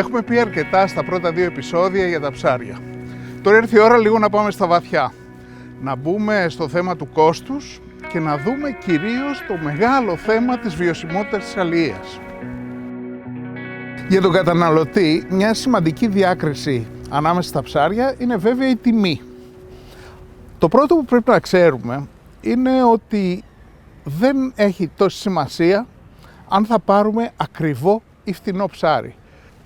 Έχουμε πει αρκετά στα πρώτα δύο επεισόδια για τα ψάρια. Τώρα ήρθε η ώρα λίγο να πάμε στα βαθιά. Να μπούμε στο θέμα του κόστους και να δούμε κυρίως το μεγάλο θέμα της βιωσιμότητας της αλληλείας. Για τον καταναλωτή, μια σημαντική διάκριση ανάμεσα στα ψάρια είναι βέβαια η τιμή. Το πρώτο που πρέπει να ξέρουμε είναι ότι δεν έχει τόση σημασία αν θα πάρουμε ακριβό ή φθηνό ψάρι.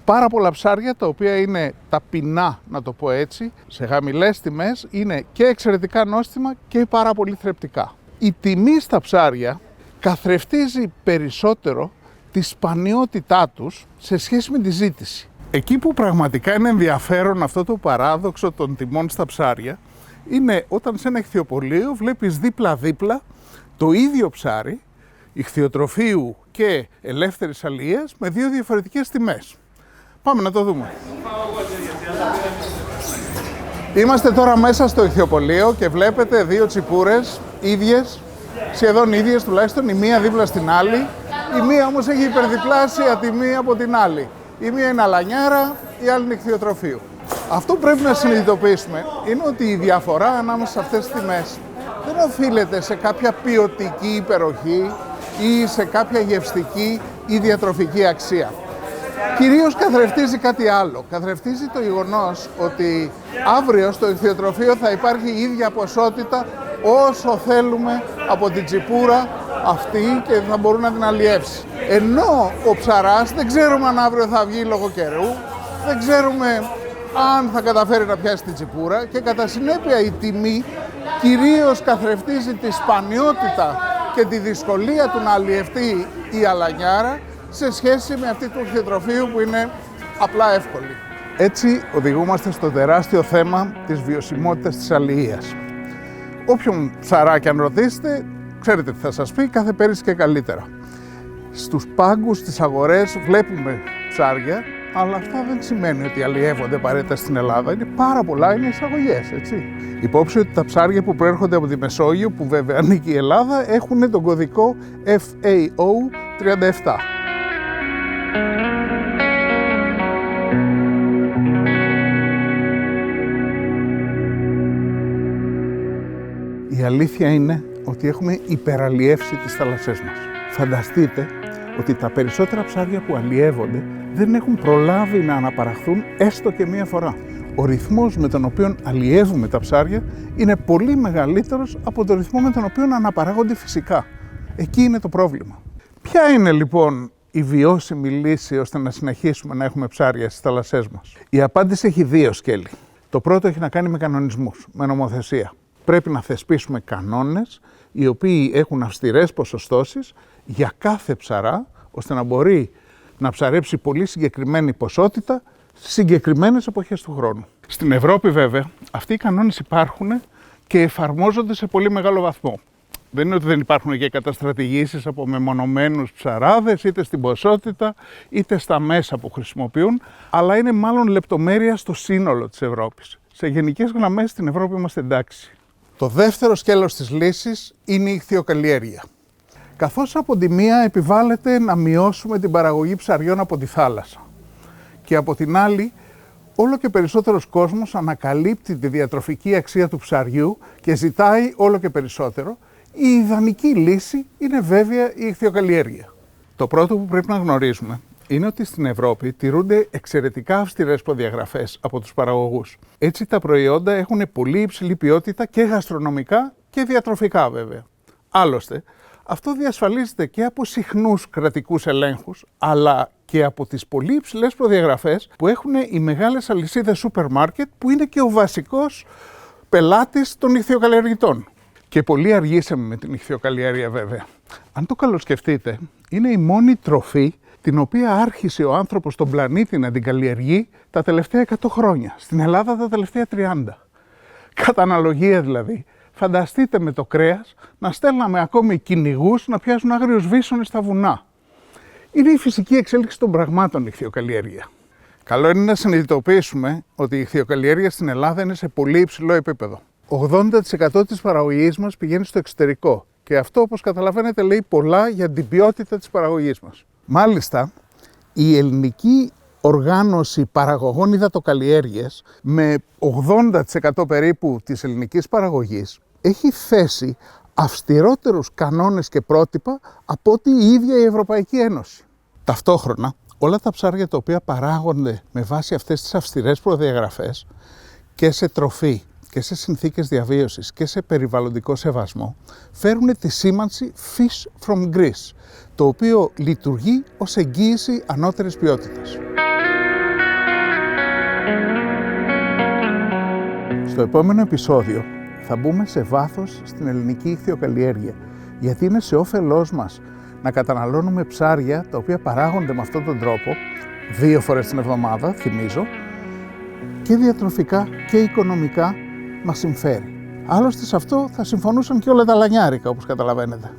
Πάρα πολλά ψάρια, τα οποία είναι ταπεινά, να το πω έτσι, σε χαμηλές τιμές, είναι και εξαιρετικά νόστιμα και πάρα πολύ θρεπτικά. Η τιμή στα ψάρια καθρεφτίζει περισσότερο τη σπανιότητά τους σε σχέση με τη ζήτηση. Εκεί που πραγματικά είναι ενδιαφέρον αυτό το παράδοξο των τιμών στα ψάρια είναι όταν σε ένα ιχθυοπωλείο βλέπεις δίπλα-δίπλα το ίδιο ψάρι ιχθυοτροφείου και ελεύθερης αλληλείας με δύο διαφορετικές τιμές. Πάμε να το δούμε. Είμαστε τώρα μέσα στο ιχθυοπωλείο και βλέπετε δύο τσιπούρες ίδιες, σχεδόν ίδιες τουλάχιστον, η μία δίπλα στην άλλη. Η μία όμως έχει υπερδιπλάσια τιμή από την άλλη. Η μία είναι αλανιάρα, η άλλη είναι ιχθυοτροφείου. Αυτό που πρέπει να συνειδητοποιήσουμε είναι ότι η διαφορά ανάμεσα σε αυτές τις τιμές δεν οφείλεται σε κάποια ποιοτική υπεροχή ή σε κάποια γευστική ή διατροφική αξία. Κυρίως καθρεφτίζει κάτι άλλο. Καθρεφτίζει το γεγονός ότι αύριο στο ιχθυοτροφείο θα υπάρχει η ίδια ποσότητα όσο θέλουμε από την τσιπούρα αυτή και θα μπορούν να την αλλιεύσει. Ενώ ο ψαράς δεν ξέρουμε αν αύριο θα βγει λόγω καιρού, δεν ξέρουμε αν θα καταφέρει να πιάσει την τσιπούρα και κατά συνέπεια η τιμή κυρίως καθρεφτίζει τη σπανιότητα και τη δυσκολία του να αλλιευτεί η αλανιάρα σε σχέση με αυτή του ιχθυοτροφείου που είναι απλά εύκολη. Έτσι οδηγούμαστε στο τεράστιο θέμα της βιωσιμότητας της αλληλείας. Όποιον ψαράκι αν ρωτήσετε, ξέρετε τι θα σας πει, κάθε πέρυσι και καλύτερα. Στους πάγκους, στις αγορές βλέπουμε ψάρια, αλλά αυτό δεν σημαίνει ότι αλλιεύονται απαραίτητα στην Ελλάδα. Είναι πάρα πολλά, είναι εισαγωγές, έτσι. Υπόψη ότι τα ψάρια που προέρχονται από τη Μεσόγειο, που βέβαια ανήκει η Ελλάδα, έχουν τον κωδικό FAO 37. Η αλήθεια είναι ότι έχουμε υπεραλλιεύσει τις θάλασσές μας. Φανταστείτε ότι τα περισσότερα ψάρια που αλλιεύονται δεν έχουν προλάβει να αναπαραχθούν έστω και μία φορά. Ο ρυθμός με τον οποίο αλλιεύουμε τα ψάρια είναι πολύ μεγαλύτερος από τον ρυθμό με τον οποίο αναπαράγονται φυσικά. Εκεί είναι το πρόβλημα. Ποια είναι λοιπόν η βιώσιμη λύση ώστε να συνεχίσουμε να έχουμε ψάρια στις θάλασσές μας? Η απάντηση έχει δύο σκέλη. Το πρώτο έχει να κάνει με κανονισμούς, με νομοθεσία. Πρέπει να θεσπίσουμε κανόνες οι οποίοι έχουν αυστηρές ποσοστώσεις για κάθε ψαρά, ώστε να μπορεί να ψαρέψει πολύ συγκεκριμένη ποσότητα στις συγκεκριμένες εποχές του χρόνου. Στην Ευρώπη βέβαια αυτοί οι κανόνες υπάρχουν και εφαρμόζονται σε πολύ μεγάλο βαθμό. Δεν είναι ότι δεν υπάρχουν και καταστρατηγήσεις από μεμονωμένους ψαράδες, είτε στην ποσότητα είτε στα μέσα που χρησιμοποιούν, αλλά είναι μάλλον λεπτομέρεια στο σύνολο της Ευρώπης. Σε γενικές γραμμές στην Ευρώπη είμαστε εντάξει. Το δεύτερο σκέλος της λύσης είναι η ιχθυοκαλλιέργεια. Καθώς από τη μία επιβάλλεται να μειώσουμε την παραγωγή ψαριών από τη θάλασσα και από την άλλη όλο και περισσότερος κόσμος ανακαλύπτει τη διατροφική αξία του ψαριού και ζητάει όλο και περισσότερο, η ιδανική λύση είναι βέβαια η ιχθυοκαλλιέργεια. Το πρώτο που πρέπει να γνωρίζουμε είναι ότι στην Ευρώπη τηρούνται εξαιρετικά αυστηρές προδιαγραφές από τους παραγωγούς. Έτσι τα προϊόντα έχουν πολύ υψηλή ποιότητα και γαστρονομικά και διατροφικά βέβαια. Άλλωστε, αυτό διασφαλίζεται και από συχνούς κρατικούς ελέγχους, αλλά και από τις πολύ υψηλές προδιαγραφές που έχουν οι μεγάλες αλυσίδες σούπερ μάρκετ, που είναι και ο βασικός πελάτης των ιχθυοκαλλιεργητών. Και πολύ αργήσαμε με την ιχθυοκαλλιέργεια βέβαια. Αν το καλοσκεφτείτε, είναι η μόνη τροφή την οποία άρχισε ο άνθρωπος στον πλανήτη να την καλλιεργεί τα τελευταία 100 χρόνια. Στην Ελλάδα τα τελευταία 30. Κατά αναλογία δηλαδή, φανταστείτε με το κρέας να στέλναμε ακόμη κυνηγούς να πιάσουν άγριους βίσονες στα βουνά. Είναι η φυσική εξέλιξη των πραγμάτων η ιχθυοκαλλιέργεια. Καλό είναι να συνειδητοποιήσουμε ότι η ιχθυοκαλλιέργεια στην Ελλάδα είναι σε πολύ υψηλό επίπεδο. 80% της παραγωγής μας πηγαίνει στο εξωτερικό και αυτό, όπως καταλαβαίνετε, λέει πολλά για την ποιότητα της παραγωγής μας. Μάλιστα, η ελληνική οργάνωση παραγωγών υδατοκαλλιέργειας με 80% περίπου της ελληνικής παραγωγής έχει θέσει αυστηρότερους κανόνες και πρότυπα από ό,τι η ίδια η Ευρωπαϊκή Ένωση. Ταυτόχρονα, όλα τα ψάρια τα οποία παράγονται με βάση αυτές τις αυστηρές προδιαγραφές και σε τροφή και σε συνθήκες διαβίωσης και σε περιβαλλοντικό σεβασμό φέρουν τη σήμανση Fish from Greece, το οποίο λειτουργεί ως εγγύηση ανώτερης ποιότητας. Στο επόμενο επεισόδιο θα μπούμε σε βάθος στην ελληνική ιχθυοκαλλιέργεια, γιατί είναι σε όφελός μας να καταναλώνουμε ψάρια τα οποία παράγονται με αυτόν τον τρόπο 2 φορές την εβδομάδα, θυμίζω, και διατροφικά και οικονομικά μας συμφέρει. Άλλωστε σε αυτό θα συμφωνούσαν και όλα τα λανιάρικα, όπως καταλαβαίνετε.